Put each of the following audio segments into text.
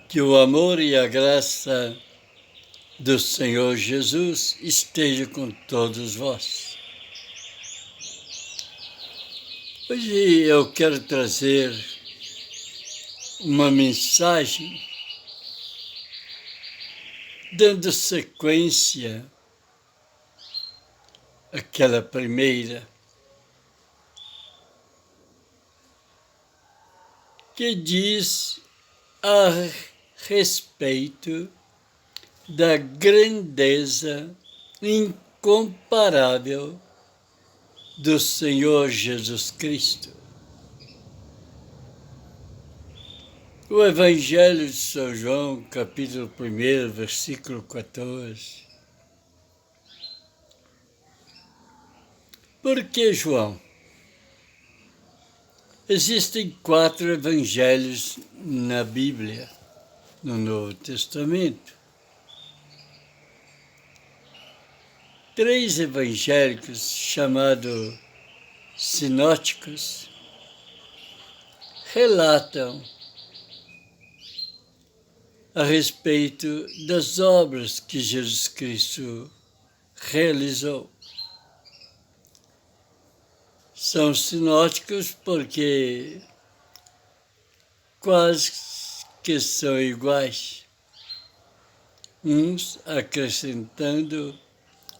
Que o amor e a graça do Senhor Jesus esteja com todos vós. Hoje eu quero trazer uma mensagem dando sequência àquela primeira, que diz a respeito da grandeza incomparável do Senhor Jesus Cristo. O Evangelho de São João, capítulo 1, versículo 14. Por que João? Existem 4 evangelhos na Bíblia, no Novo Testamento. 3 evangélicos chamados sinóticos relatam a respeito das obras que Jesus Cristo realizou. São sinóticos porque quase que são iguais, uns acrescentando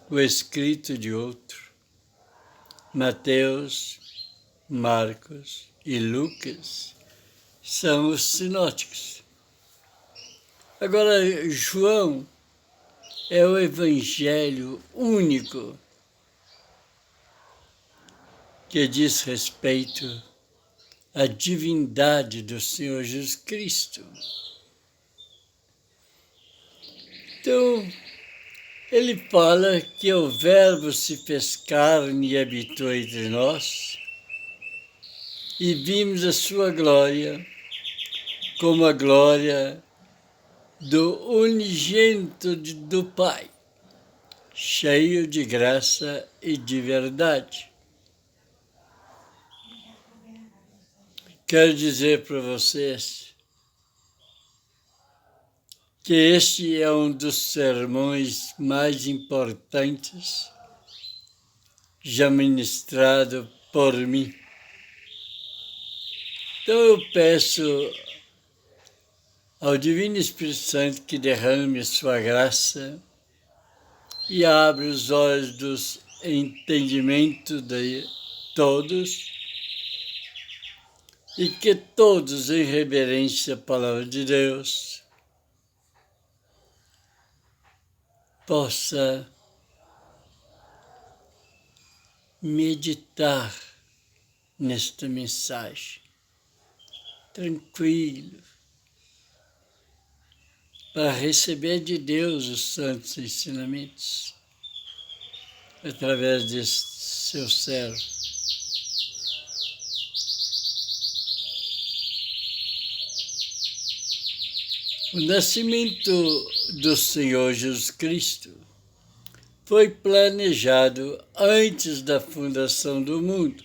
o escrito de outro. Mateus, Marcos e Lucas são os sinóticos. Agora, João é o evangelho único que diz respeito à divindade do Senhor Jesus Cristo. Então, ele fala que o Verbo se fez carne e habitou entre nós, e vimos a sua glória como a glória do unigênito do Pai, cheio de graça e de verdade. Quero dizer para vocês que este é um dos sermões mais importantes já ministrado por mim. Então eu peço ao Divino Espírito Santo que derrame sua graça e abra os olhos do entendimento de todos, e que todos, em reverência à palavra de Deus, possa meditar nesta mensagem, tranquilo, para receber de Deus os santos ensinamentos, através deste seu servo. O nascimento do Senhor Jesus Cristo foi planejado antes da fundação do mundo.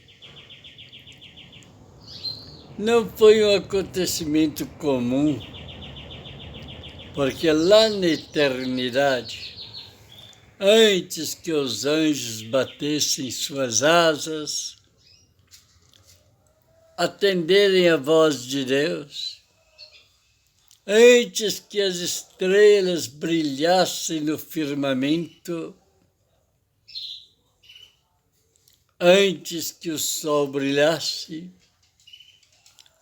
Não foi um acontecimento comum, porque lá na eternidade, antes que os anjos batessem suas asas, atenderem a voz de Deus, antes que as estrelas brilhassem no firmamento, antes que o sol brilhasse,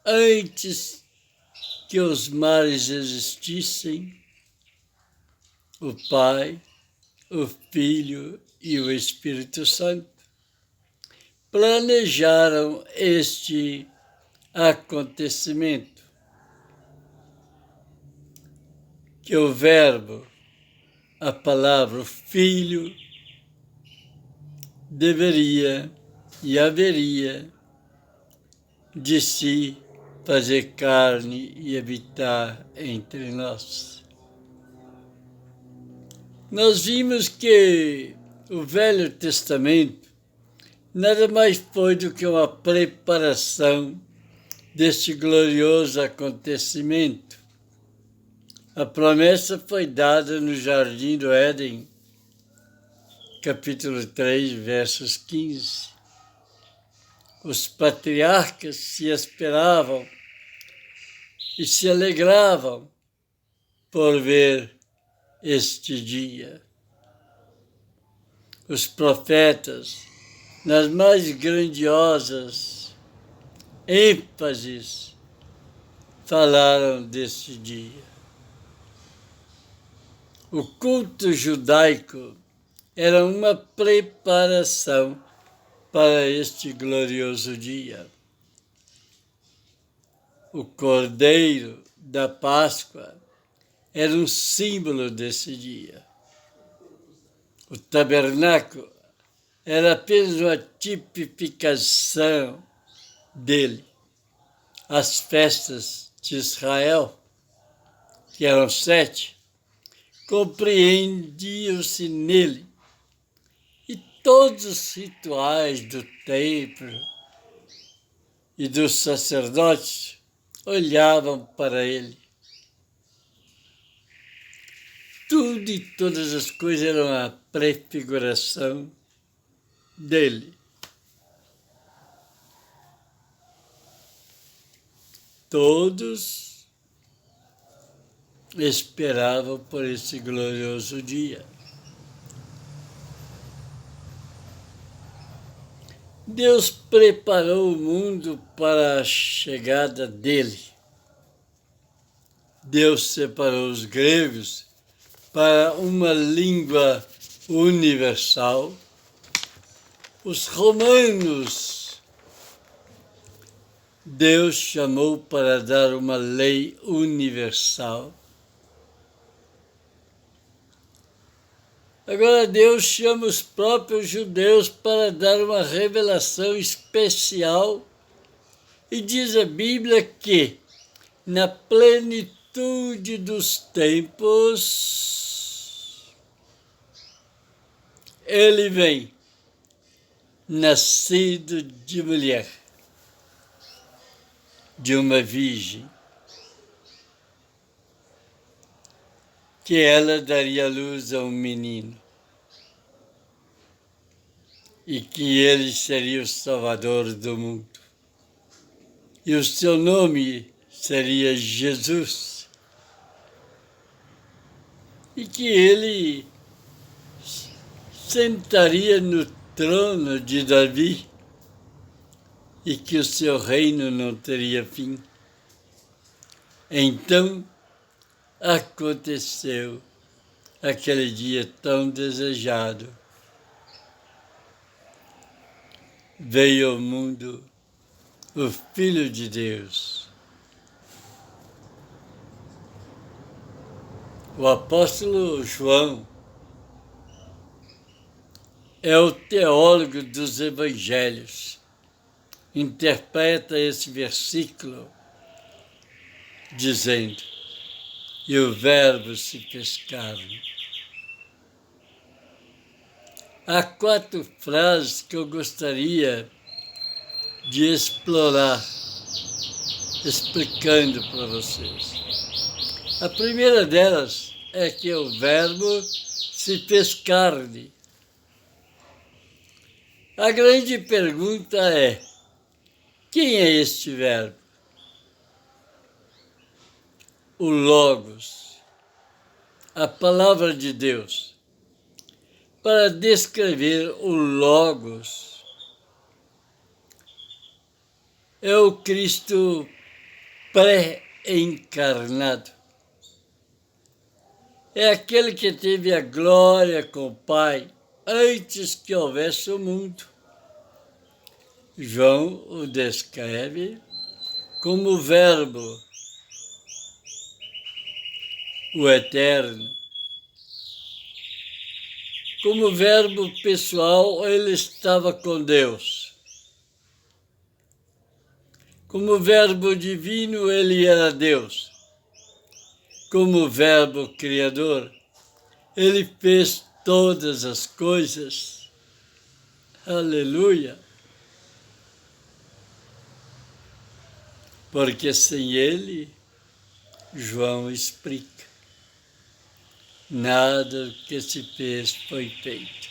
antes que os mares existissem, o Pai, o Filho e o Espírito Santo planejaram este acontecimento. Que o Verbo, a palavra, o Filho, deveria e haveria de si fazer carne e habitar entre nós. Nós vimos que o Velho Testamento nada mais foi do que uma preparação deste glorioso acontecimento. A promessa foi dada no Jardim do Éden, capítulo 3, versos 15. Os patriarcas se esperavam e se alegravam por ver este dia. Os profetas, nas mais grandiosas ênfases, falaram deste dia. O culto judaico era uma preparação para este glorioso dia. O Cordeiro da Páscoa era um símbolo desse dia. O tabernáculo era apenas uma tipificação dele. As festas de Israel, que eram 7, compreendiam-se nele. E todos os rituais do templo e dos sacerdotes olhavam para ele. Tudo e todas as coisas eram a prefiguração dele. Todos esperavam por esse glorioso dia. Deus preparou o mundo para a chegada dele. Deus separou os gregos para uma língua universal. Os romanos, Deus chamou para dar uma lei universal. Agora Deus chama os próprios judeus para dar uma revelação especial e diz a Bíblia que, na plenitude dos tempos, ele vem, nascido de mulher, de uma virgem, que ela daria luz a um menino e que ele seria o Salvador do mundo. E o seu nome seria Jesus. E que ele sentaria no trono de Davi e que o seu reino não teria fim. Então aconteceu aquele dia tão desejado. Veio ao mundo o Filho de Deus. O apóstolo João é o teólogo dos evangelhos. Interpreta esse versículo dizendo: e o Verbo se fez carne. Há 4 frases que eu gostaria de explorar, explicando para vocês. A primeira delas é que o Verbo se fez carne. A grande pergunta é: quem é este Verbo? O Logos, a palavra de Deus. Para descrever o Logos, é o Cristo pré-encarnado. É aquele que teve a glória com o Pai antes que houvesse o mundo. João o descreve como o Verbo, o Eterno. Como Verbo pessoal, ele estava com Deus. Como Verbo divino, ele era Deus. Como Verbo criador, ele fez todas as coisas. Aleluia! Porque sem ele, João explica, nada que se fez foi feito.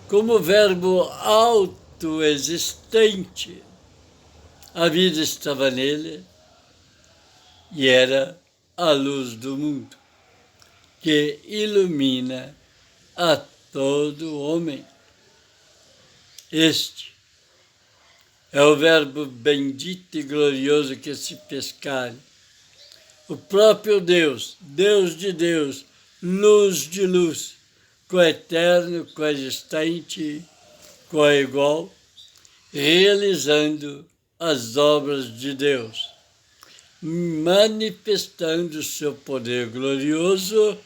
Como verbo autoexistente, a vida estava nele e era a luz do mundo, que ilumina a todo homem. Este é o verbo bendito e glorioso que se fez carne. O próprio Deus, Deus de Deus, luz de luz, coeterno, coexistente, coigual, realizando as obras de Deus, manifestando seu poder glorioso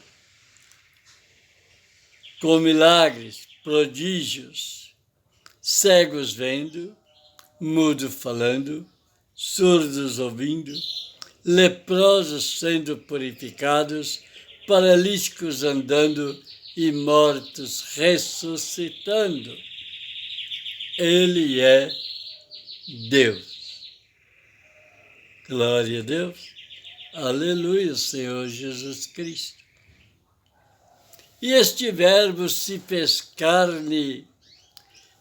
com milagres, prodígios, cegos vendo, mudo falando, surdos ouvindo, leprosos sendo purificados, paralíticos andando e mortos ressuscitando. Ele é Deus. Glória a Deus. Aleluia, Senhor Jesus Cristo. E este verbo se fez carne.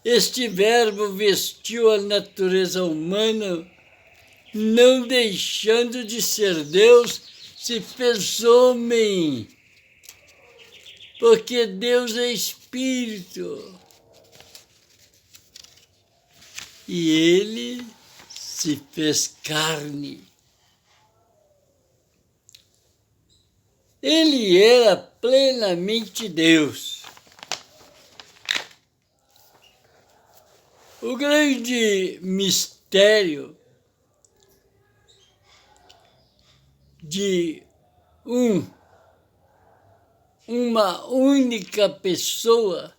Este verbo vestiu a natureza humana, não deixando de ser Deus, se fez homem, porque Deus é Espírito. E ele se fez carne. Ele era plenamente Deus. O grande mistério de uma única pessoa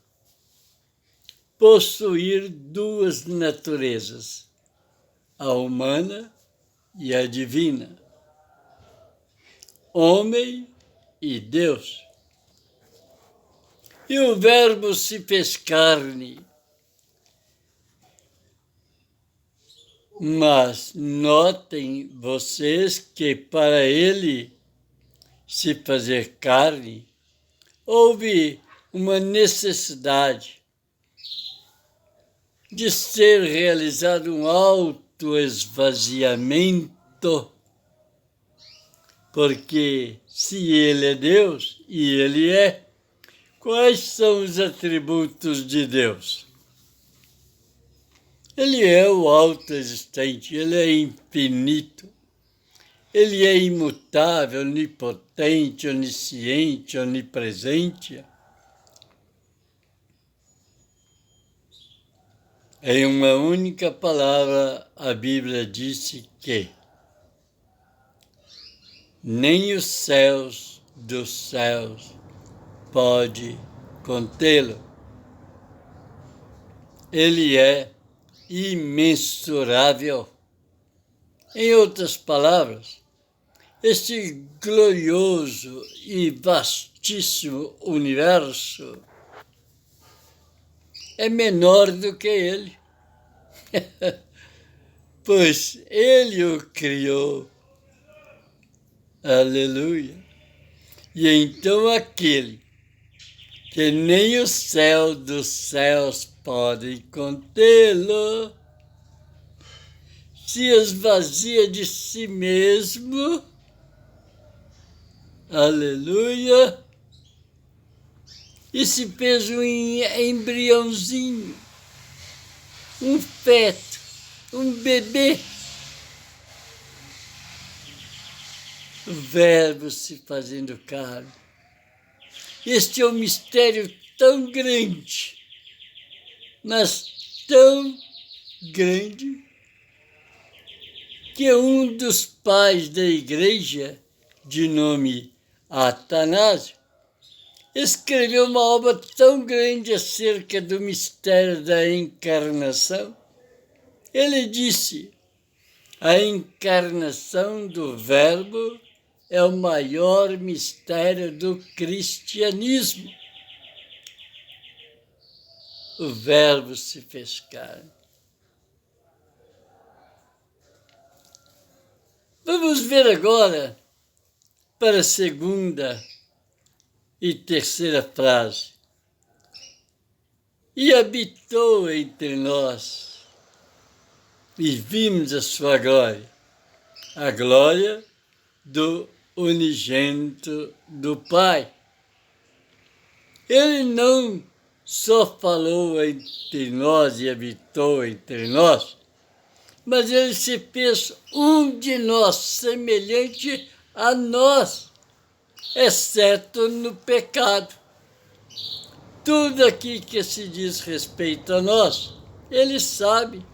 possuir duas naturezas, a humana e a divina, homem e Deus. E o verbo se fez carne. Mas notem vocês que para ele se fazer carne, houve uma necessidade de ser realizado um autoesvaziamento, porque se ele é Deus, e ele é, quais são os atributos de Deus? Ele é o autoexistente, ele é infinito, ele é imutável, onipotente, onisciente, onipresente. Em uma única palavra, a Bíblia disse que nem os céus dos céus pode contê-lo. Ele é imensurável. Em outras palavras, este glorioso e vastíssimo universo é menor do que ele, pois ele o criou. Aleluia! E então aquele que nem o céu dos céus podem contê-lo, se esvazia de si mesmo, aleluia, e se fez um embriãozinho, um feto, um bebê. O verbo se fazendo carne. Este é um mistério tão grande, mas tão grande, que um dos pais da igreja, de nome Atanásio, escreveu uma obra tão grande acerca do mistério da encarnação. Ele disse: a encarnação do Verbo é o maior mistério do cristianismo. O Verbo se fez carne. Vamos ver agora para a segunda e terceira frase. E habitou entre nós, e vimos a sua glória, a glória do unigênito do Pai. Ele não só falou entre nós e habitou entre nós, mas ele se fez um de nós, semelhante a nós, exceto no pecado. Tudo aqui que se diz respeito a nós, ele sabe.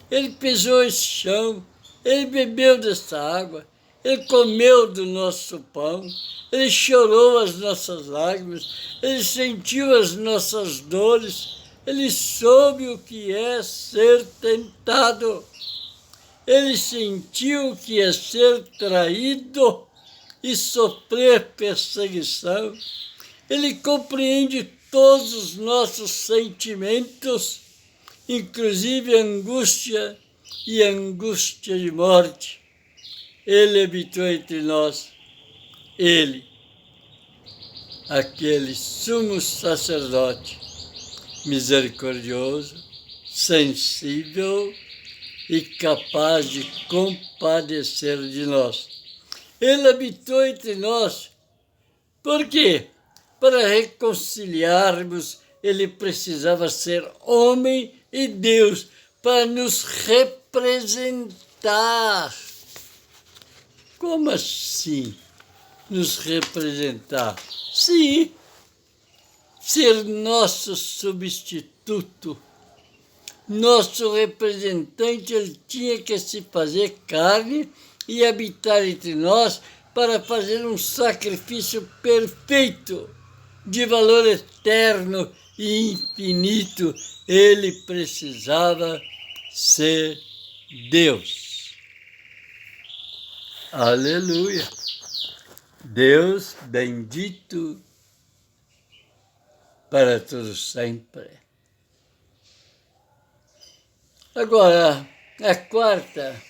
Ele pisou esse chão, ele bebeu dessa água, ele comeu do nosso pão, ele chorou as nossas lágrimas, ele sentiu as nossas dores, ele soube o que é ser tentado, ele sentiu o que é ser traído e sofrer perseguição. Ele compreende todos os nossos sentimentos, inclusive angústia e angústia de morte. Ele habitou entre nós, ele, aquele sumo sacerdote, misericordioso, sensível e capaz de compadecer de nós. Ele habitou entre nós. Por quê? Para reconciliarmos, ele precisava ser homem e Deus, para nos representar. Como assim nos representar? Sim, ser nosso substituto, nosso representante. Ele tinha que se fazer carne e habitar entre nós para fazer um sacrifício perfeito, de valor eterno e infinito. Ele precisava ser Deus. Aleluia! Deus bendito para todos sempre. Agora, a quarta.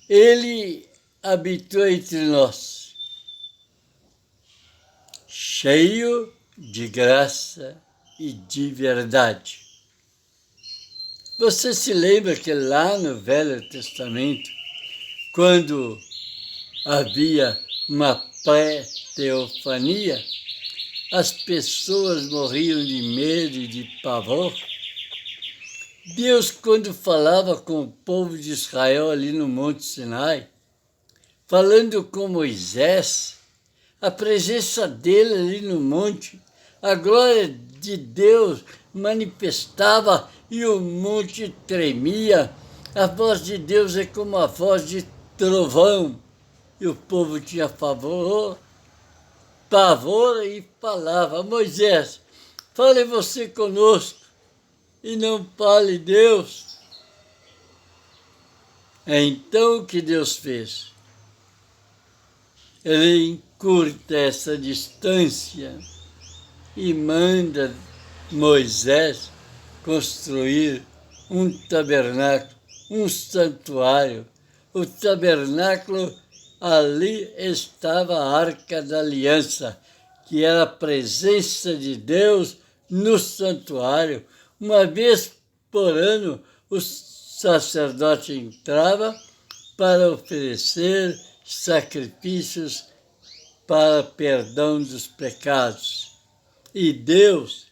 Ele habitou entre nós, cheio de graça e de verdade. Você se lembra que lá no Velho Testamento, quando havia uma pré-teofania, as pessoas morriam de medo e de pavor? Deus, quando falava com o povo de Israel ali no Monte Sinai, falando com Moisés, a presença dele ali no monte, a glória de Deus manifestava e o monte tremia. A voz de Deus é como a voz de trovão. E o povo tinha pavor e falava: Moisés, fale você conosco e não fale Deus. Então o que Deus fez? Ele encurta essa distância e manda Moisés construir um tabernáculo, um santuário. O tabernáculo, ali estava a Arca da Aliança, que era a presença de Deus no santuário. Uma vez por ano, o sacerdote entrava para oferecer sacrifícios para perdão dos pecados. E Deus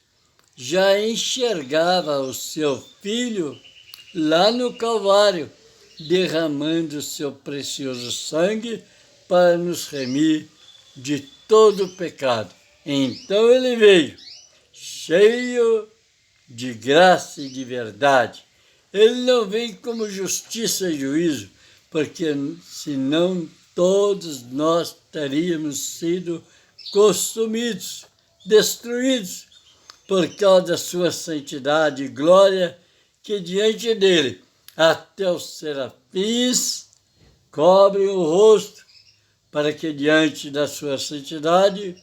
já enxergava o seu Filho lá no Calvário, derramando o seu precioso sangue para nos remir de todo o pecado. Então ele veio, cheio de graça e de verdade. Ele não vem como justiça e juízo, porque senão todos nós teríamos sido consumidos, destruídos, por causa da sua santidade e glória, que diante dele até os serafins cobrem o rosto, para que diante da sua santidade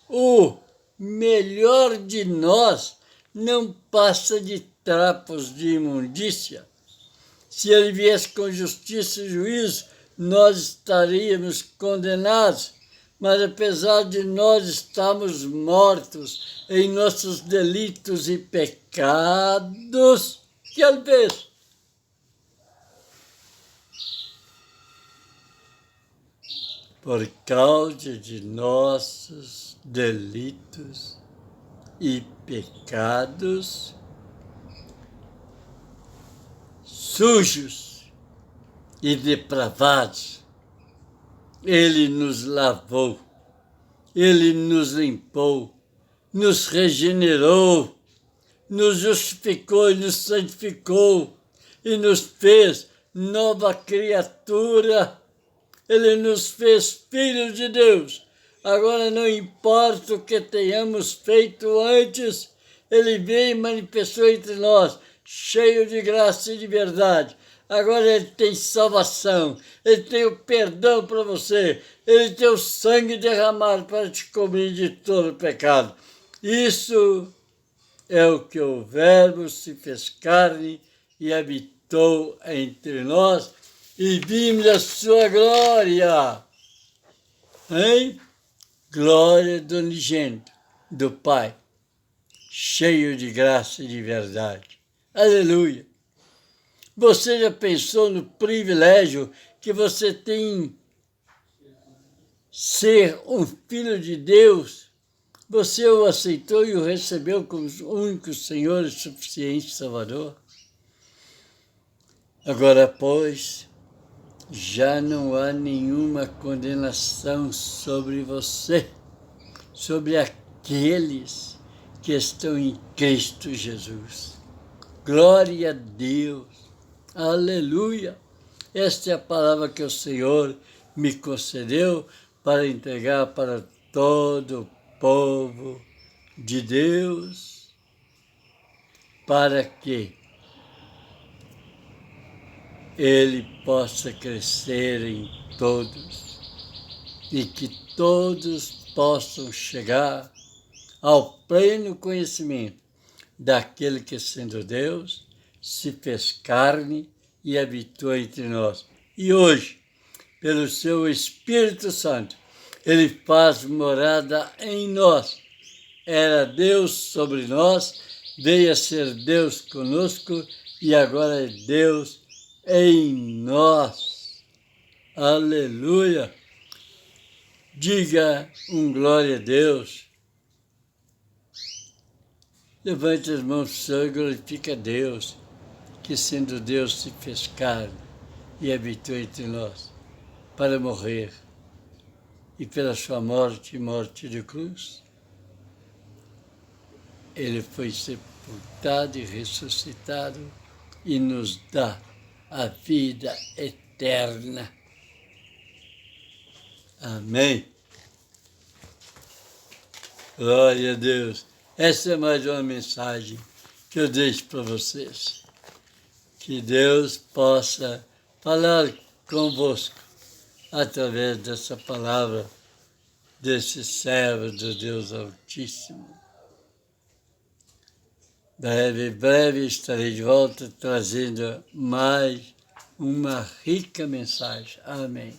o melhor de nós não passa de trapos de imundícia. Se ele viesse com justiça e juízo, nós estaríamos condenados. Mas apesar de nós estarmos mortos em nossos delitos e pecados, que ele fez? Por causa de nossos delitos e pecados sujos e depravados, Ele nos lavou, Ele nos limpou, nos regenerou, nos justificou e nos santificou e nos fez nova criatura. Ele nos fez filhos de Deus. Agora não importa o que tenhamos feito antes, Ele veio e manifestou entre nós, cheio de graça e de verdade. Agora Ele tem salvação, Ele tem o perdão para você, Ele tem o sangue derramado para te cobrir de todo pecado. Isso é o que o Verbo se fez carne e habitou entre nós e vimos a sua glória. Hein? Glória do unigênito, do Pai, cheio de graça e de verdade. Aleluia! Você já pensou no privilégio que você tem ser um filho de Deus? Você o aceitou e o recebeu como único Senhor e suficiente Salvador? Agora, pois, já não há nenhuma condenação sobre você, sobre aqueles que estão em Cristo Jesus. Glória a Deus! Aleluia! Esta é a palavra que o Senhor me concedeu para entregar para todo o povo de Deus, para que ele possa crescer em todos e que todos possam chegar ao pleno conhecimento daquele que, sendo Deus, se fez carne e habitou entre nós. E hoje, pelo seu Espírito Santo, Ele faz morada em nós. Era Deus sobre nós, veio a ser Deus conosco e agora é Deus em nós. Aleluia! Diga glória a Deus. Levante as mãos ao céu e glorifique a Deus, que sendo Deus se fez carne e habitou entre nós para morrer. E pela sua morte, morte de cruz, Ele foi sepultado e ressuscitado e nos dá a vida eterna. Amém. Glória a Deus. Essa é mais uma mensagem que eu deixo para vocês. Que Deus possa falar convosco através dessa palavra, desse servo do Deus Altíssimo. Breve estarei de volta trazendo mais uma rica mensagem. Amém.